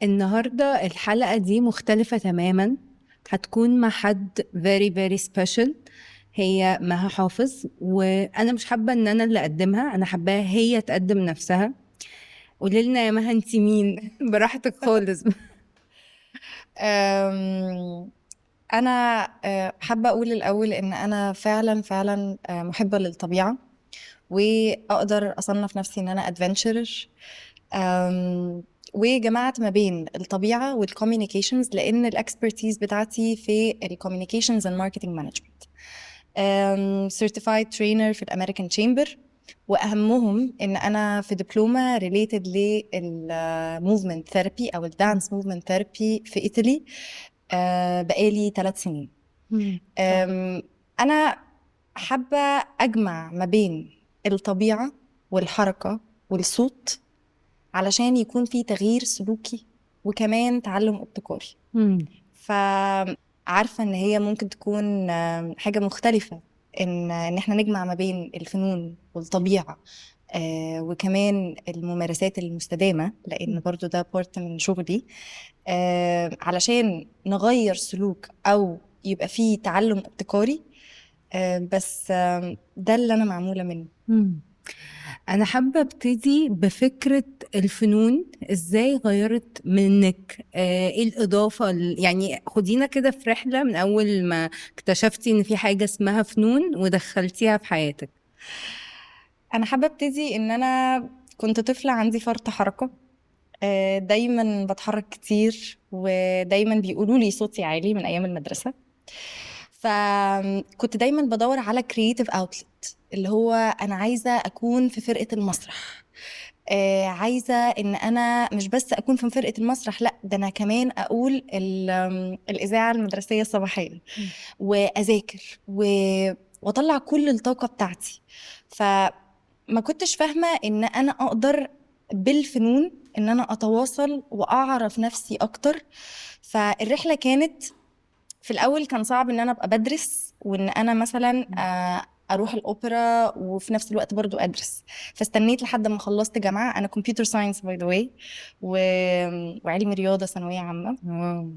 النهاردة الحلقة دي مختلفة تماما. هتكون مع حد very very special. هي مها حافظ، وأنا مش حابة إن أنا اللي أقدمها، أنا حاباها هي تقدم نفسها. قولي لنا يا مها انتي مين؟ براحتك خالص. أم، أنا حابة أقول الأول إن أنا فعلا محبة للطبيعة، وأقدر أصنف نفسي إن أنا adventurer. وجمعت ما بين الطبيعة والcommunications لأن الأكسبرتيز بتاعتي في الcommunications and marketing management. certified trainer في الأمريكان تشامبر، وأهمهم إن أنا في دبلومة related للmovement therapy أو الدانس movement therapy في إيطالي. بقالي 3 سنين. أنا حابة أجمع ما بين الطبيعة والحركة والصوت علشان يكون في تغيير سلوكي وكمان تعلم ابتكاري. فعارفة ان هي ممكن تكون حاجة مختلفة، ان احنا نجمع ما بين الفنون والطبيعة، وكمان الممارسات المستدامة، لان برضو ده بارت من شغلي، علشان نغير سلوك او يبقى فيه تعلم ابتكاري. بس ده اللي انا معمولة منه. أنا حابة ابتدي بفكرة الفنون ازاي غيرت منك، ايه الإضافة يعني خدينا كده في رحلة من أول ما اكتشفتي ان في حاجة اسمها فنون ودخلتيها في حياتك. انا حابة ابتدي ان انا كنت طفلة عندي فرط حركة. دايما بتحرك كتير، ودايما بيقولوا لي صوتي عالي من ايام المدرسة. فكنت دايما بدور على creative outlet، اللي هو انا عايزة اكون في فرقة المسرح. عايزة ان انا مش بس اكون في فرقة المسرح، لا ده انا كمان اقول الاذاعة المدرسية الصباحية، واذاكر واطلع كل الطاقة بتاعتي. فما كنتش فاهمة ان انا اقدر بالفنون ان انا اتواصل واعرف نفسي اكتر. فالرحلة كانت في الاول كان صعب ان انا ابقى بدرس، وان انا مثلا اروح الاوبرا وفي نفس الوقت برضو ادرس. فاستنيت لحد ما خلصت جامعة. انا كمبيوتر ساينس باي ذا واي، وعلمي رياضة ثانوية عامة. واو.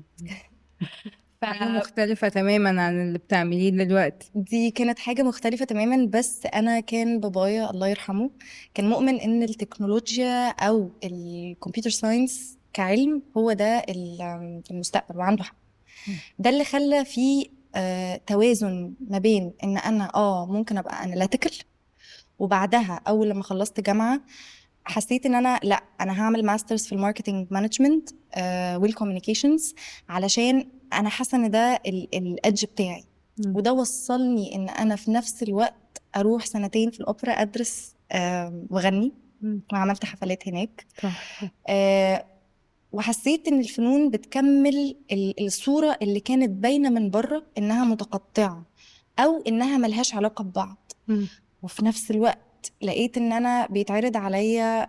حاجة ف مختلفة تماما عن اللي بتعمليه دلوقتي. دي كانت حاجة مختلفة تماما. بس أنا كان بابايا الله يرحمه كان مؤمن إن التكنولوجيا أو الكمبيوتر ساينس كعلم هو ده المستقبل، وعنده حق. ده اللي خلى فيه توازن ما بين إن أنا ممكن أبقى أناليتيكال، وبعدها أول لما خلصت جامعة حسيت إن أنا هعمل ماسترز في الماركتينج مانجمنت والكوميونيكيشنز، علشان أنا حاسة إن ده الإدج بتاعي. وده وصلني ان انا في نفس الوقت اروح 2 سنين في الاوبرا ادرس واغني، وعملت حفلات هناك. وحسيت ان الفنون بتكمل الصورة اللي كانت باينة من بره انها متقطعة او انها ملهاش علاقة ببعض. وفي نفس الوقت لقيت ان انا بيتعرض عليا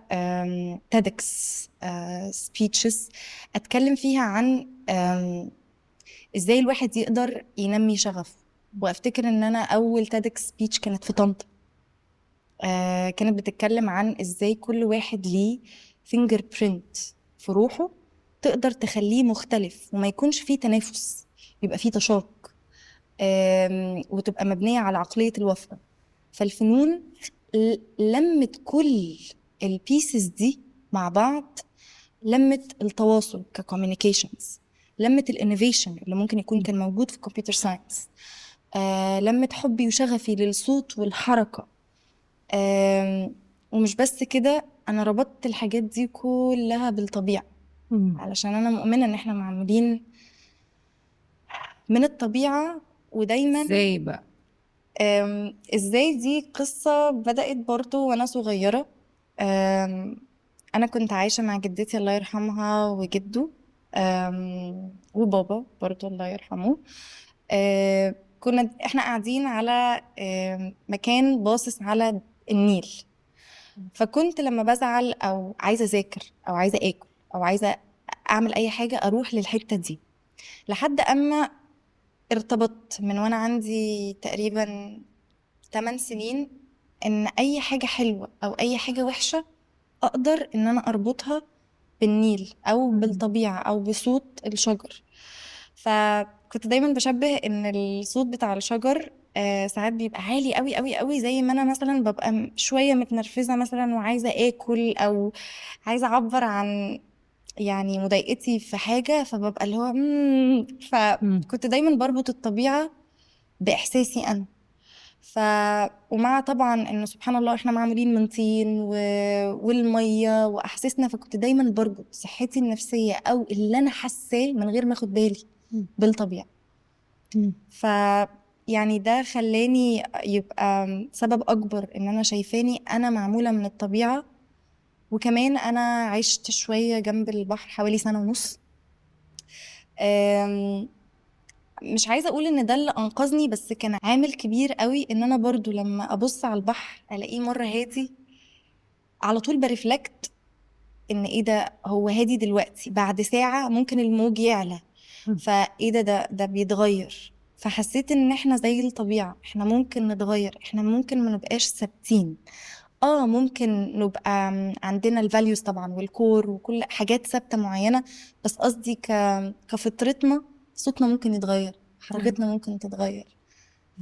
تيدكس سبيتشز اتكلم فيها عن ازاي الواحد يقدر ينمي شغفه. وافتكر ان انا اول تيدكس سبيتش كانت في طنطا. كانت بتتكلم عن ازاي كل واحد ليه فينجر برينت في روحه تقدر تخليه مختلف، وما يكونش فيه تنافس، يبقى فيه تشارك، وتبقى مبنية على عقلية الوفرة. فالفنون لمت كل البيسز دي مع بعض، لمت التواصل ككوميونيكيشنز، لمت الانوفيشن اللي ممكن يكون كان موجود في الكمبيوتر ساينس، لمت حبي وشغفي للصوت والحركة. ومش بس كده، انا ربطت الحاجات دي كلها بالطبيعة، علشان انا مؤمنة ان احنا معمولين من الطبيعة. ودايما ازاي بقى؟ ازاي دي قصة بدأت برضو وانا صغيرة. انا كنت عايشة مع جدتي الله يرحمها وجده، وبابا برضو الله يرحمه. كنا احنا قاعدين على مكان باصص على النيل. فكنت لما بزعل او عايزة اذاكر او عايزة اكل او عايزة اعمل اي حاجة اروح للحتة دي، لحد اما ارتبطت من وانا عندي تقريبا 8 سنين ان اي حاجة حلوة او اي حاجة وحشة اقدر ان انا اربطها بالنيل او بالطبيعة او بصوت الشجر. فكنت دايما بشبه ان الصوت بتاع الشجر ساعات بيبقى عالي قوي قوي قوي، زي ما انا مثلا ببقى شوية متنرفزة مثلا وعايزة اكل او عايزة اعبر عن يعني مضايقتي في حاجة، فببقى اللي هو فكنت دايما بربط الطبيعة بإحساسي أنا. ف ومع طبعا إنه سبحان الله إحنا معمولين من طين والمية وأحاسيسنا، فكنت دايما بربط صحتي النفسية أو اللي أنا حاساه من غير ما أخد بالي بالطبيعة. ف يعني ده خلاني يبقى سبب أكبر إن أنا شايفاني أنا معمولة من الطبيعة. وكمان أنا عشت شوية جنب البحر حوالي 1.5 سنة. مش عايزة أقول إن ده اللي أنقذني، بس كان عامل كبير قوي إن أنا برضو لما أبص على البحر ألاقيه مرة هادي، على طول برفلكت إن إيه ده، هو هادي دلوقتي، بعد ساعة ممكن الموج يعلى، فإيه ده بيتغير. فحسيت إن إحنا زي الطبيعة، إحنا ممكن نتغير، إحنا ممكن ما نبقاش ثابتين. ممكن نبقى عندنا الفاليوز طبعا والكور وكل حاجات ثابته معينه، بس قصدي كفطرتنا صوتنا ممكن يتغير، حركتنا ممكن تتغير.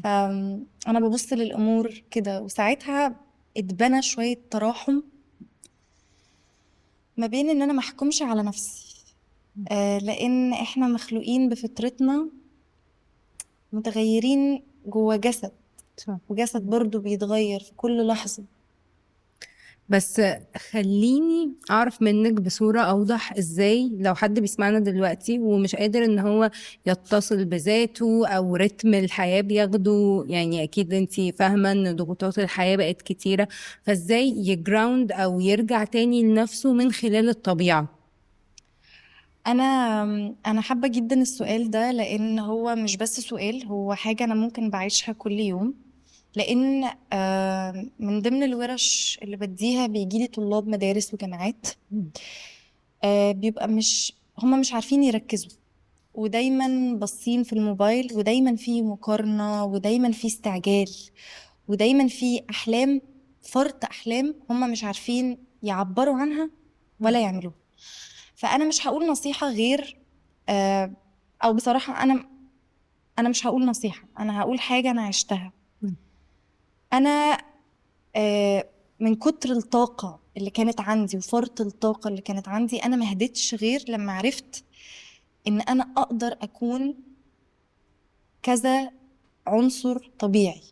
فانا ببص للامور كده، وساعتها اتبنى شويه تراحم ما بين ان انا محكمش على نفسي، لان احنا مخلوقين بفطرتنا متغيرين جوه جسد، وجسد برضو بيتغير في كل لحظه. بس خليني اعرف منك بصورة اوضح، ازاي لو حد بيسمعنا دلوقتي ومش قادر ان هو يتصل بذاته او رتم الحياة بياخده، يعني اكيد انتي فاهمة ان ضغوطات الحياة بقت كتيرة، فازاي يجراوند او يرجع تاني لنفسه من خلال الطبيعة؟ انا انا حابه جدا السؤال ده، لان هو مش بس سؤال، هو حاجه انا ممكن بعيشها كل يوم. لان من ضمن الورش اللي بديها بيجيلي طلاب مدارس وجامعات، بيبقى هما مش عارفين يركزوا، ودايما باصين في الموبايل، ودايما في مقارنه، ودايما في استعجال، ودايما في احلام، فرط احلام هما مش عارفين يعبروا عنها ولا يعملوها. فانا مش هقول نصيحه غير او بصراحه انا مش هقول نصيحه، انا هقول حاجه انا عشتها. انا من كتر الطاقه اللي كانت عندي وفرط الطاقه اللي كانت عندي، انا ما هديتش غير لما عرفت ان انا اقدر اكون كذا عنصر طبيعي،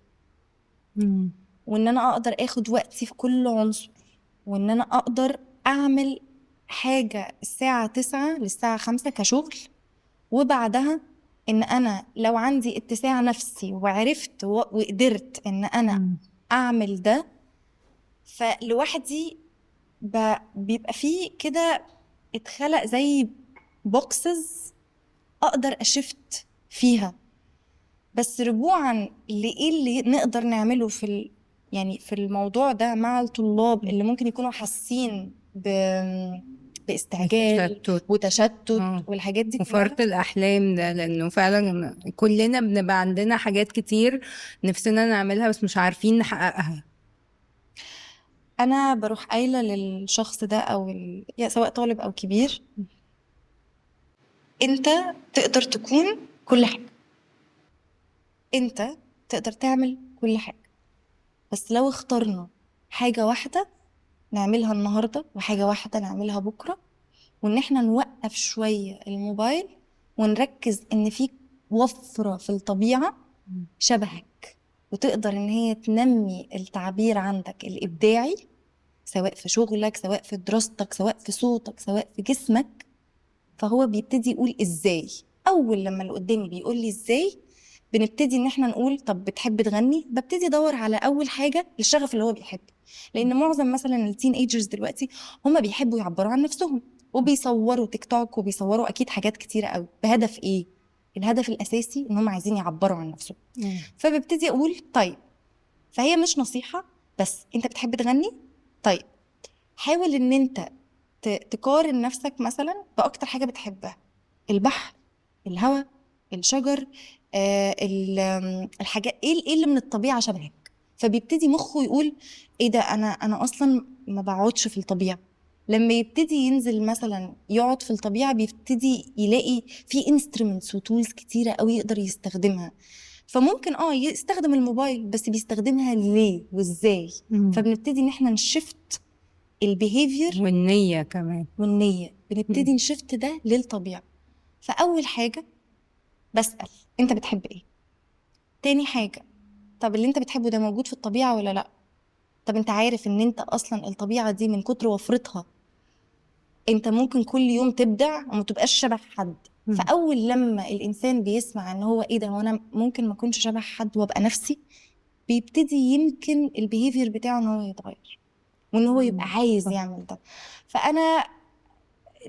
وان انا اقدر اخد وقتي في كل عنصر، وان انا اقدر اعمل حاجه الساعه 9 للساعه 5 كشغل، وبعدها ان انا لو عندي اتساع نفسي وعرفت وقدرت ان انا اعمل ده، فلوحدي بيبقى فيه كده اتخلق زي بوكسز اقدر اشفت فيها. بس رجوعا لايه اللي نقدر نعمله يعني في الموضوع ده مع الطلاب اللي ممكن يكونوا حاسين باستعجال وتشتت والحاجات دي وفرط الأحلام ده، لأنه فعلا كلنا بنبقى عندنا حاجات كتير نفسنا نعملها بس مش عارفين نحققها. أنا بروح قايلة للشخص ده سواء طالب أو كبير، أنت تقدر تكون كل حاجة، أنت تقدر تعمل كل حاجة، بس لو اخترنا حاجة واحدة نعملها النهاردة وحاجة واحدة نعملها بكرة، وان احنا نوقف شوية الموبايل ونركز ان في وفرة في الطبيعة شبهك، وتقدر ان هي تنمي التعبير عندك الابداعي، سواء في شغلك، سواء في دراستك، سواء في صوتك، سواء في جسمك. فهو بيبتدي يقول ازاي. اول لما اللي قدامي بيقول لي ازاي، بنبتدي ان احنا نقول طب بتحب تغني، ببتدي ادور على اول حاجه الشغف اللي هو بيحبه. لان معظم مثلا التين ايجرز دلوقتي هم بيحبوا يعبروا عن نفسهم، وبيصوروا تيك توك، وبيصوروا اكيد حاجات كتيره قوي. بهدف ايه؟ الهدف الاساسي ان هم عايزين يعبروا عن نفسهم. فببتدي اقول طيب، فهي مش نصيحه بس، انت بتحب تغني، طيب حاول ان انت تقارن نفسك مثلا باكتر حاجه بتحبها، البحر، الهواء، الشجر، الحاجات ايه اللي من الطبيعه شبهك. فبيبتدي مخه يقول ايه ده، انا اصلا ما بقعدش في الطبيعه، لما يبتدي ينزل مثلا يقعد في الطبيعة بيبتدي يلاقي في انسترومنتس وتولز كتيرة قوي يقدر يستخدمها. فممكن يستخدم الموبايل، بس بيستخدمها ليه وازاي. فبنبتدي ان احنا نشفت البيهيفير والنية كمان. والنية، بنبتدي نشفت ده للطبيعة. فأول حاجة بسأل انت بتحب ايه؟ تاني حاجة، طب اللي انت بتحبه ده موجود في الطبيعة ولا لا؟ طب انت عارف ان انت اصلا الطبيعة دي من كتر وفرتها انت ممكن كل يوم تبدع وما تبقاش شبه حد. فاول لما الانسان بيسمع ان هو ايه ده، وانا ممكن ما اكونش شبه حد وابقى نفسي، بيبتدي يمكن البيهيفير بتاعه ان هو يتغير وان هو يبقى عايز يعمل ده. فانا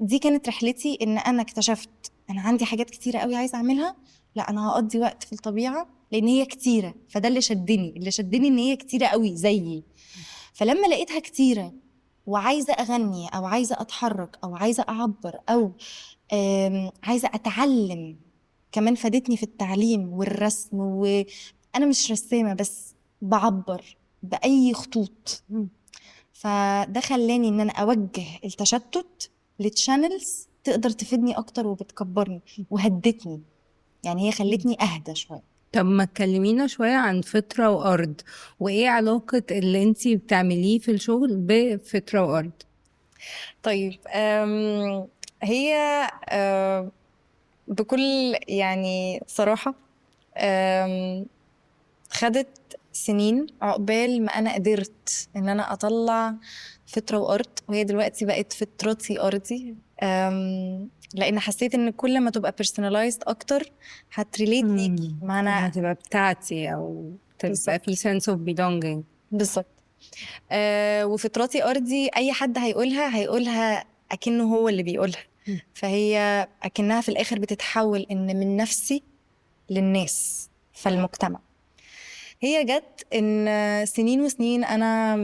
دي كانت رحلتي، ان انا اكتشفت انا عندي حاجات كتيرة قوي عايزة اعملها، لا انا هقضي وقت في الطبيعة لان هي كتيرة. فده اللي شدني ان هي كتيرة قوي زيي. فلما لقيتها كتيرة وعايزة أغني أو عايزة أتحرك أو عايزة أعبر أو عايزة أتعلم، كمان فادتني في التعليم والرسم، وأنا مش رسامة بس بعبر بأي خطوط. فده خلاني إن أنا أوجه التشتت لتشانلز تقدر تفيدني أكتر وبتكبرني وهدتني، يعني هي خلتني أهدى شوية. طب ما تكلمينا شوية عن فطرة وأرض، وإيه علاقة اللي انتي بتعمليه في الشغل بفطرة وأرض؟ طيب هي بكل يعني صراحة خدت سنين عقبال ما أنا قدرت إن أنا أطلع فطرة وأرض، وهي دلوقتي بقت فطرتي أرضي. لأن حسيت إن كل ما تبقى personalized أكتر هتريليت ليكي معنا، هتبقى بتاعتي أو تبقى في sense of belonging. بالظبط. وفطرتي أرضي أي حد هيقولها أكنه هو اللي بيقولها. فهي أكنها في الآخر بتتحول إن من نفسي للناس فالمجتمع. هي جت إن سنين وسنين أنا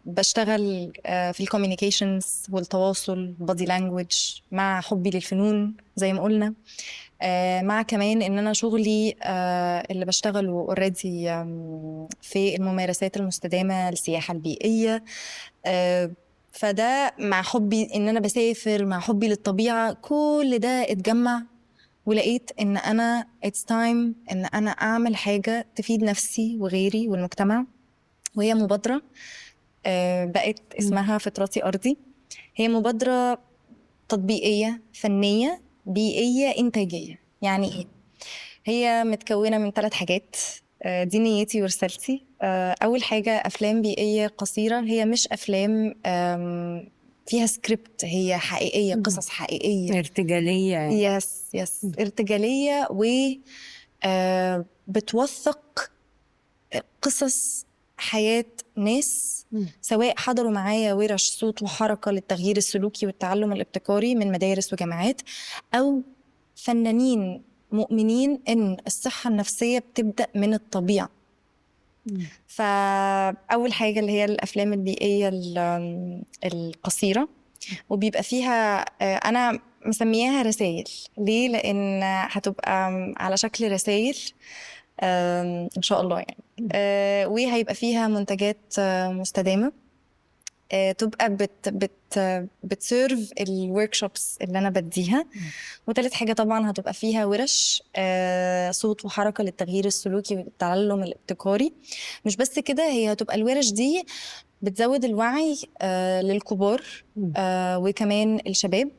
بشتغل في الكوميونيكيشنز والتواصل بودي لانجويج، مع حبي للفنون زي ما قلنا، مع كمان ان انا شغلي اللي بشتغله اوريدي في الممارسات المستدامه للسياحه البيئيه. فده مع حبي ان انا بسافر، مع حبي للطبيعه، كل ده اتجمع ولقيت ان انا it's time ان انا اعمل حاجه تفيد نفسي وغيري والمجتمع. وهي مبادره بقت اسمها فطرتي ارضي. هي مبادره تطبيقيه فنيه بيئيه انتاجيه. يعني ايه؟ هي متكونة من 3 حاجات، دي نيتي ورسالتي. أول حاجة أفلام بيئية قصيرة، هي مش أفلام فيها سكريبت، هي حقيقية، قصص حقيقية ارتجالية. يس ارتجالية، و بتوثق قصص حياة ناس سواء حضروا معايا ورش صوت وحركة للتغيير السلوكي والتعلم الابتكاري من مدارس وجامعات، أو فنانين مؤمنين إن الصحة النفسية بتبدأ من الطبيعة. فأول حاجة اللي هي الأفلام البيئية القصيرة، وبيبقى فيها أنا مسمياها رسائل. ليه؟ لأن هتبقى على شكل رسائل إن شاء الله يعني. وهيبقى فيها منتجات مستدامة تبقى بتسيرف الوركشوبس اللي أنا بديها. وثالث حاجة طبعا هتبقى فيها ورش صوت وحركة للتغيير السلوكي والتعلم الابتكاري. مش بس كده، هي هتبقى الورش دي بتزود الوعي للكبار وكمان الشباب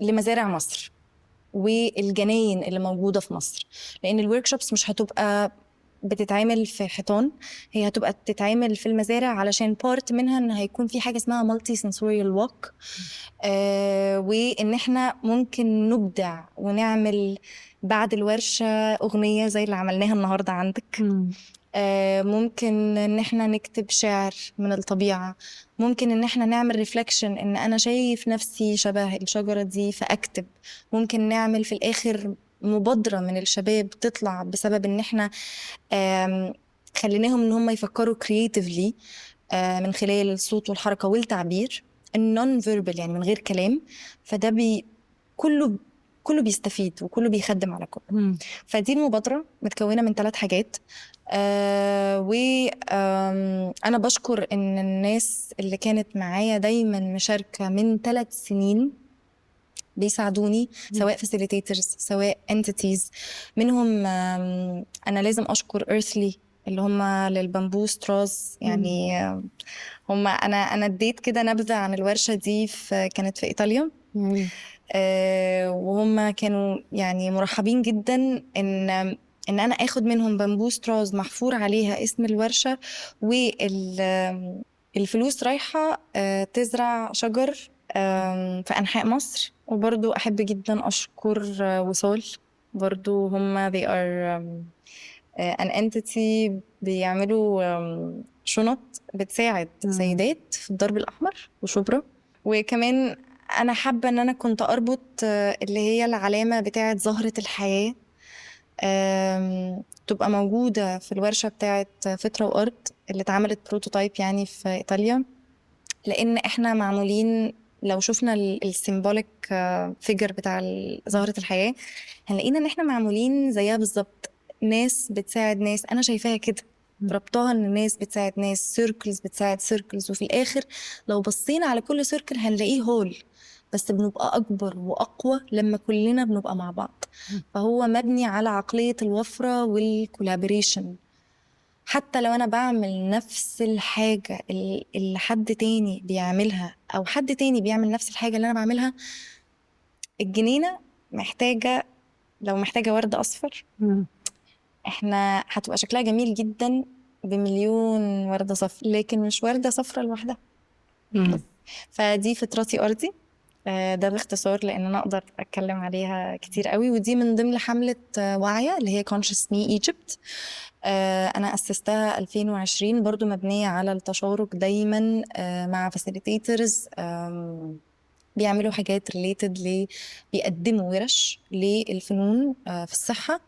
لمزارع مصر والجناين اللي موجودة في مصر. لأن الوركشوبس مش هتبقى بتتعامل في حيطان، هي هتبقى بتتعامل في المزارع، علشان بارت منها ان هيكون في حاجة اسمها مالتي سنسوريال ووك، وان احنا ممكن نبدع ونعمل بعد الورشة أغنية زي اللي عملناها النهاردة عندك. ممكن ان احنا نكتب شعر من الطبيعة، ممكن ان احنا نعمل ريفلكشن ان انا شايف نفسي شبه الشجرة دي فاكتب. ممكن نعمل في الاخر مبادرة من الشباب تطلع بسبب ان احنا خليناهم ان هم يفكروا creatively من خلال الصوت والحركة والتعبير النون فيربال، يعني من غير كلام. فده كله كله بيستفيد وكله بيخدم على كله. فدي المبادرة متكونة من 3 حاجات. وأنا بشكر إن الناس اللي كانت معايا دايما مشاركة من 3 سنين بيساعدوني، سواء facilitators سواء entities منهم. أنا لازم أشكر Earthly اللي هم للبامبو ستراز، يعني هم أنا اديت كده نبذة عن الورشة دي كانت في إيطاليا. وهم كانوا يعني مرحبين جدا ان انا اخد منهم بامبو ستراز محفور عليها اسم الورشة، والفلوس رايحة تزرع شجر في أنحاء مصر. وبرضو أحب جدا أشكر وصال، برضو هم they are an entity بيعملوا شنط بتساعد سيدات في الضرب الأحمر وشبرا. وكمان أنا حابة إن أنا كنت أربط اللي هي العلامة بتاعة زهرة الحياة تبقى موجودة في الورشة بتاعة فطرة وأرض اللي اتعملت بروتوتايب يعني في إيطاليا، لأن إحنا معمولين. لو شفنا السيمبوليك فيجر بتاع زهرة الحياة هنلاقينا إن إحنا معمولين زيها بالظبط، ناس بتساعد ناس. أنا شايفاها كده، ربطها إن الناس بتساعد ناس، سيركلز بتساعد سيركلز، وفي الآخر لو بصينا على كل سيركل هنلاقيه هول، بس بنبقى أكبر وأقوى لما كلنا بنبقى مع بعض. فهو مبني على عقلية الوفرة والكولابوريشن. حتى لو أنا بعمل نفس الحاجة اللي حد تاني بيعملها، أو حد تاني بيعمل نفس الحاجة اللي أنا بعملها، الجنينة محتاجة، لو محتاجة ورد أصفر إحنا هتبقى شكلها جميل جدا بمليون وردة صفر، لكن مش وردة صفرة لوحدها. فدي فطرتي أرضي، ده باختصار، لأن أنا أقدر أتكلم عليها كتير قوي. ودي من ضمن حملة واعية اللي هي Conscious Me Egypt. أنا أسستها 2020، برضو مبنية على التشارك دايما مع facilitators بيعملوا حاجات related بيقدموا ورش للفنون في الصحة.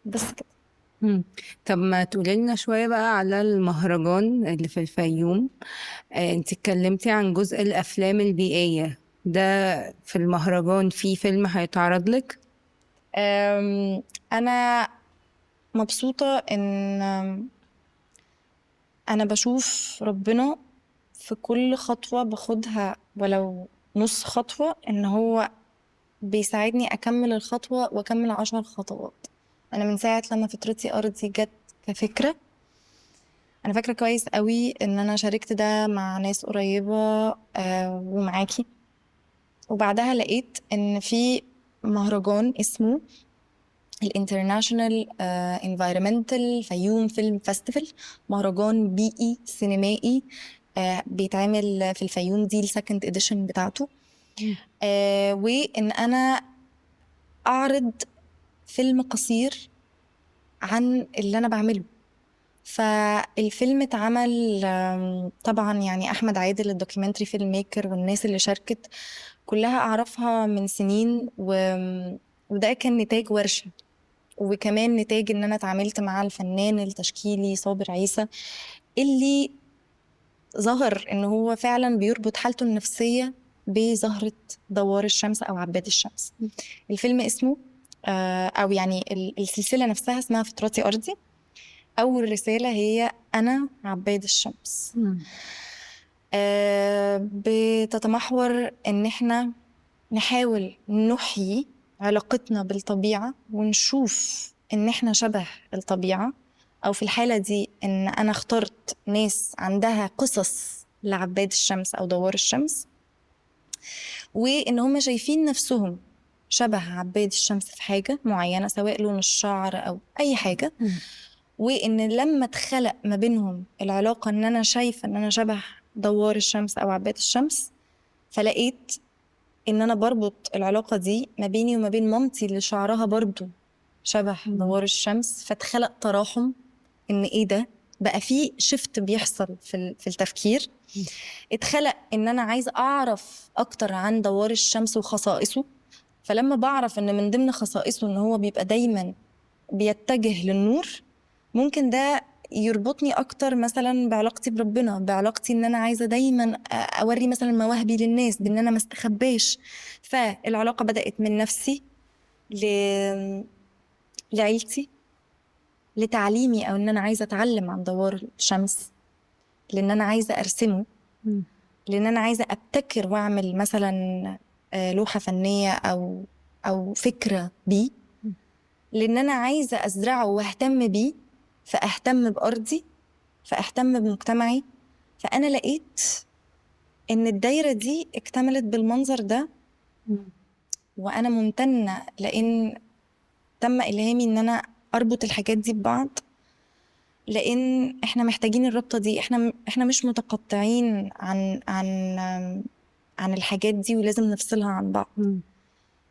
بس كده. طب ما تقولي لنا شوية بقى على المهرجان اللي في الفيوم. انت اتكلمتي عن جزء الأفلام البيئية ده في المهرجان، في فيلم هيتعرض لك؟ أنا مبسوطة إن أنا بشوف ربنا في كل خطوة باخدها، ولو نص خطوة، إن هو بيساعدني أكمل الخطوة وأكمل 10 خطوات. أنا من ساعة لما فطرتي أرضي جت كفكرة، أنا فاكرة كويس قوي إن أنا شاركت ده مع ناس قريبة ومعاكي، وبعدها لقيت إن في مهرجان اسمه الانترناشونال انفايرمنتال فيوم فيلم فيستيفال، مهرجان بيئي سينمائي بيتعمل في الفيوم. دي السكند اديشن بتاعته. وإن أنا أعرض فيلم قصير عن اللي أنا بعمله. فالفيلم اتعمل طبعا يعني أحمد عادل الدوكيومنتري فيلم ميكر، والناس اللي شاركت كلها أعرفها من سنين، وده كان نتاج ورشة، وكمان نتاج إن أنا اتعاملت مع الفنان التشكيلي صابر عيسى، اللي ظهر إنه هو فعلا بيربط حالته النفسية بظهرة دوار الشمس أو عباد الشمس. الفيلم اسمه أو يعني السلسلة نفسها اسمها فطرتي أرضي. أول رسالة هي أنا عباد الشمس. بتتمحور إن إحنا نحاول نحيي علاقتنا بالطبيعة، ونشوف إن إحنا شبه الطبيعة، أو في الحالة دي إن أنا اخترت ناس عندها قصص لعباد الشمس أو دوار الشمس، وإن هم شايفين نفسهم شبه عباد الشمس في حاجة معينة، سواء لون الشعر أو أي حاجة. وإن لما اتخلق ما بينهم العلاقة إن أنا شايفة إن أنا شبه دوار الشمس أو عباد الشمس، فلقيت إن أنا بربط العلاقة دي ما بيني وما بين مامتي اللي شعرها برضو شبه دوار الشمس، فاتخلق تراحم. إن إيه ده بقى فيه شفت بيحصل في التفكير. اتخلق إن أنا عايزة أعرف أكتر عن دوار الشمس وخصائصه، فلما بعرف إن من ضمن خصائصه إن هو بيبقى دايما بيتجه للنور، ممكن ده يربطني اكتر مثلا بعلاقتي بربنا، بعلاقتي ان انا عايزه دايما اوري مثلا مواهبي للناس، بان انا ما استخباش. فالعلاقه بدات من نفسي ل... لعيلتي، لتعليمي او ان انا عايزه اتعلم عن دوار الشمس، لان انا عايزه ارسمه، لان انا عايزه ابتكر واعمل مثلا لوحه فنيه او فكره بيه، لان انا عايزه ازرعه واهتم بيه، فاهتم بارضي، فاهتم بمجتمعي. فانا لقيت ان الدايره دي اكتملت بالمنظر ده، وانا ممتنه لان تم الهامي ان انا اربط الحاجات دي ببعض، لان احنا محتاجين الربطه دي. احنا مش متقطعين عن الحاجات دي، ولازم نفصلها عن بعض.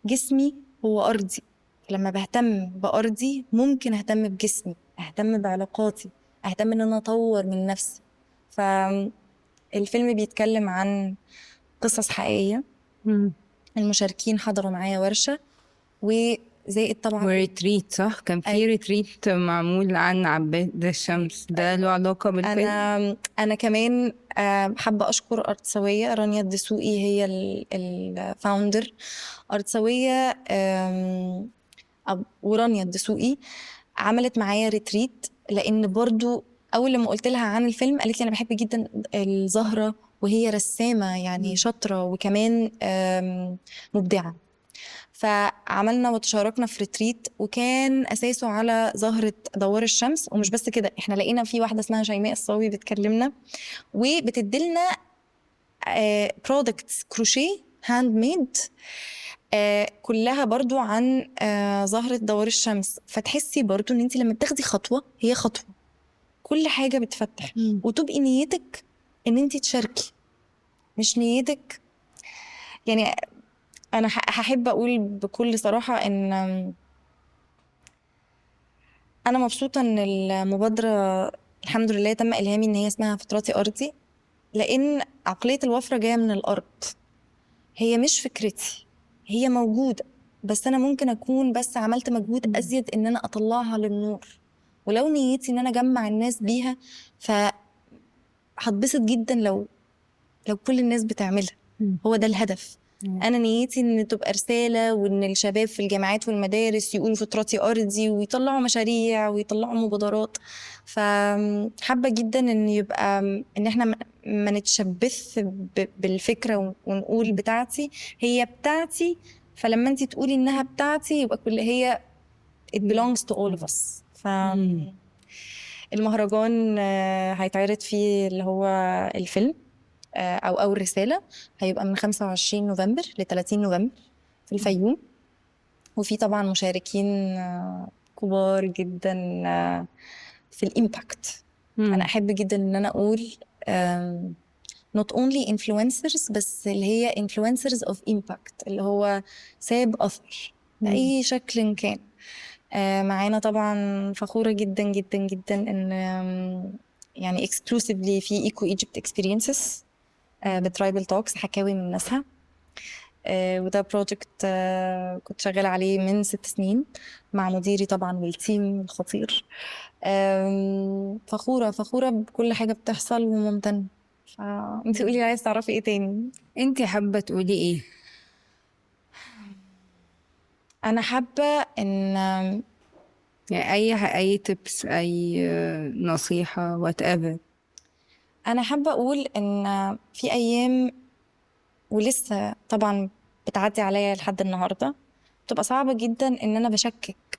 جسمي هو ارضي، لما بهتم بارضي ممكن اهتم بجسمي، اهتم بعلاقاتي، اهتم ان انا اطور من نفسي. فالفيلم بيتكلم عن قصص حقيقيه، المشاركين حضروا معايا ورشه، وزائد طبعا وريتريت، صح؟ كان في ريتريت معمول عن عباد الشمس، ده له علاقة بالفيلم؟ انا كمان حابه اشكر ارت سويه. رانيا الدسوقي هي الفاوندر ارت سويه، ورانيا الدسوقي عملت معايا ريتريت، لان برضو اول لما قلت لها عن الفيلم قالت لي انا بحب جدا الزهره، وهي رسامه يعني شاطره وكمان مبدعه. فعملنا وتشاركنا في ريتريت، وكان اساسه على زهره دوار الشمس. ومش بس كده، احنا لقينا في واحده اسمها شيماء الصاوي بتكلمنا وبتديلنا برودكتس كروشيه هاند ميد، كلها برضو عن زهرة دوار الشمس. فتحسي برضو ان انت لما بتاخدي خطوة، هي خطوة كل حاجة بتفتح، وتبقي نيتك ان انت تشاركي، مش نيتك يعني. انا هحب اقول بكل صراحة ان انا مبسوطة ان المبادرة الحمد لله تم الهامي ان هي اسمها فطرتي ارضي، لان عقلية الوفرة جاية من الارض. هي مش فكرتي، هي موجودة، بس أنا ممكن أكون بس عملت مجهود أزيد إن أنا أطلعها للنور. ولو نيتي إن أنا أجمع الناس بيها، فهتبسط جدا لو كل الناس بتعملها. هو ده الهدف. أنا نيتي إن تبقى رسالة، وإن الشباب في الجامعات والمدارس يقولوا فطرتي أرضي، ويطلعوا مشاريع ويطلعوا مبادرات. فحابة جدا إن يبقى إن إحنا ما نتشبث بالفكرة ونقول بتاعتي، هي بتاعتي. فلما أنت تقولي إنها بتاعتي يبقى كل هي it belongs to all of us. المهرجان هيتعرض فيه اللي هو الفيلم أو أول رسالة، هيبقى من 25 نوفمبر ل 30 نوفمبر في الفيوم. وفي طبعا مشاركين كبار جدا في الإمباكت. أنا أحب جدا إن أنا أقول not only influencers، بس اللي هي influencers of impact، اللي هو ساب أثر بأي شكل كان. معانا طبعا فخورة جدا جدا جدا إن يعني exclusively في Eco Egypt Experiences بترايبل توكس، حكاوي من ناسها. وده بروجكت كنت شغالة عليه من 6 سنين مع مديري طبعا والتيم الخطير. فخورة بكل حاجة بتحصل وممتنة. فانتي قولي عايز تعرفي ايه تاني؟ انتي حابة تقولي ايه؟ انا حابة ان يعني اي تبس، اي نصيحة whatever. انا حابة اقول ان في ايام، ولسه طبعا بتعدي عليا لحد النهاردة، بتبقى صعبة جدا ان انا بشكك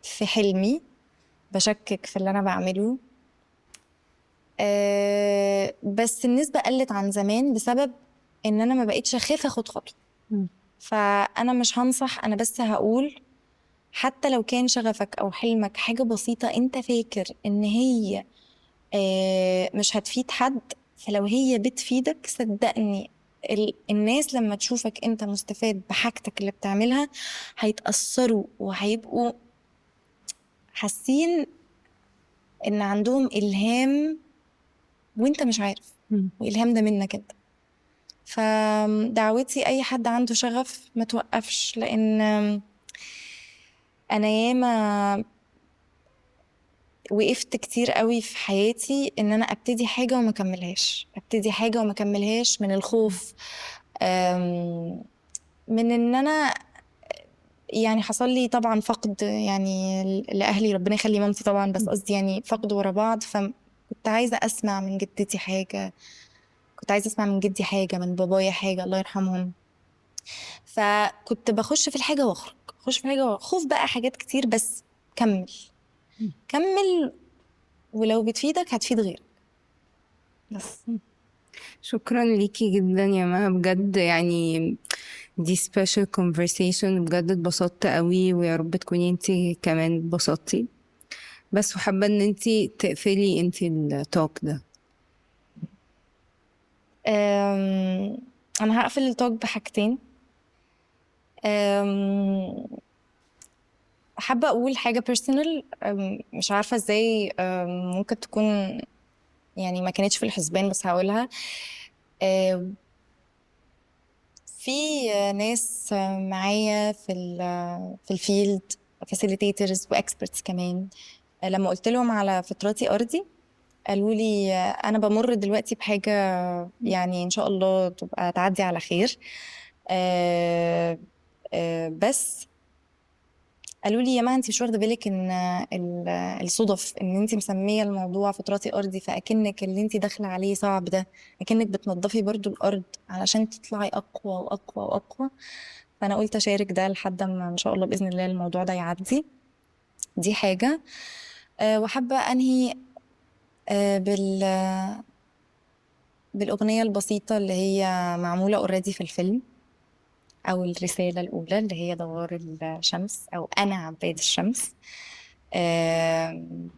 في حلمي، بشكك في اللي انا بعمله. بس النسبة قلت عن زمان بسبب ان انا ما بقيتش اخاف اخد خطوة. فانا مش هنصح، انا بس هقول حتى لو كان شغفك او حلمك حاجة بسيطة انت فاكر ان هي مش هتفيد حد، فلو هي بتفيدك صدقني الناس لما تشوفك انت مستفاد بحاجتك اللي بتعملها هيتأثروا، وهيبقوا حاسين ان عندهم إلهام وانت مش عارف، وإلهام ده منك انت. فدعوتي اي حد عنده شغف ما توقفش، لان انا ياما وقفت كتير قوي في حياتي ان انا ابتدي حاجة وما كملهاش، ابتدي حاجة وما كملهاش من الخوف، من ان انا يعني حصل لي طبعا فقد يعني لاهلي، ربنا يخلي مامتي طبعا، بس قصدي يعني فقد ورا بعض. فكنت عايزة اسمع من جدتي حاجة، كنت عايزة اسمع من جدي حاجة، من بابايا حاجة الله يرحمهم. فكنت بخش في الحاجة واخرج، اخش في الحاجة واخرج. خوف بقى حاجات كتير، بس كمل كمل، ولو بتفيدك هتفيد غيرك بس. شكرا ليكي جدا يا مها بجد، يعني دي special conversation بجد، اتبسطت قوي، ويا رب تكوني انتي كمان اتبسطتي. بس وحابة ان انتي تقفلي انتي التوك ده. انا هقفل التوك بحاجتين. أم، حابة اقول حاجة personal، مش عارفة ازاي ممكن تكون يعني ما كانتش في الحسبان، بس هقولها. في ناس معايا في الفيلد، فاسيليتيتورز واكسبرتس كمان، لما قلت لهم على فطرتي ارضي قالوا لي انا بمر دلوقتي بحاجه يعني ان شاء الله تبقى تعدي على خير. بس قالوا لي يا ما انت مش واخده بالك ان الصدف ان انت مسميه الموضوع فطرتي ارضي، فاكنك اللي انت داخله عليه صعب ده، اكنك بتنظفي برضو الارض علشان تطلعي اقوى واقوى واقوى. فانا قلت اشارك ده لحد ما ان شاء الله باذن الله الموضوع ده يعدي. دي حاجه. وحابه انهي بالاغنيه البسيطه اللي هي معموله اوريدي في الفيلم، او الرساله الاولى اللي هي دوار الشمس او انا عباد الشمس. آم،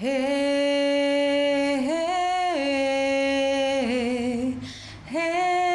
Hey, hey, hey, hey,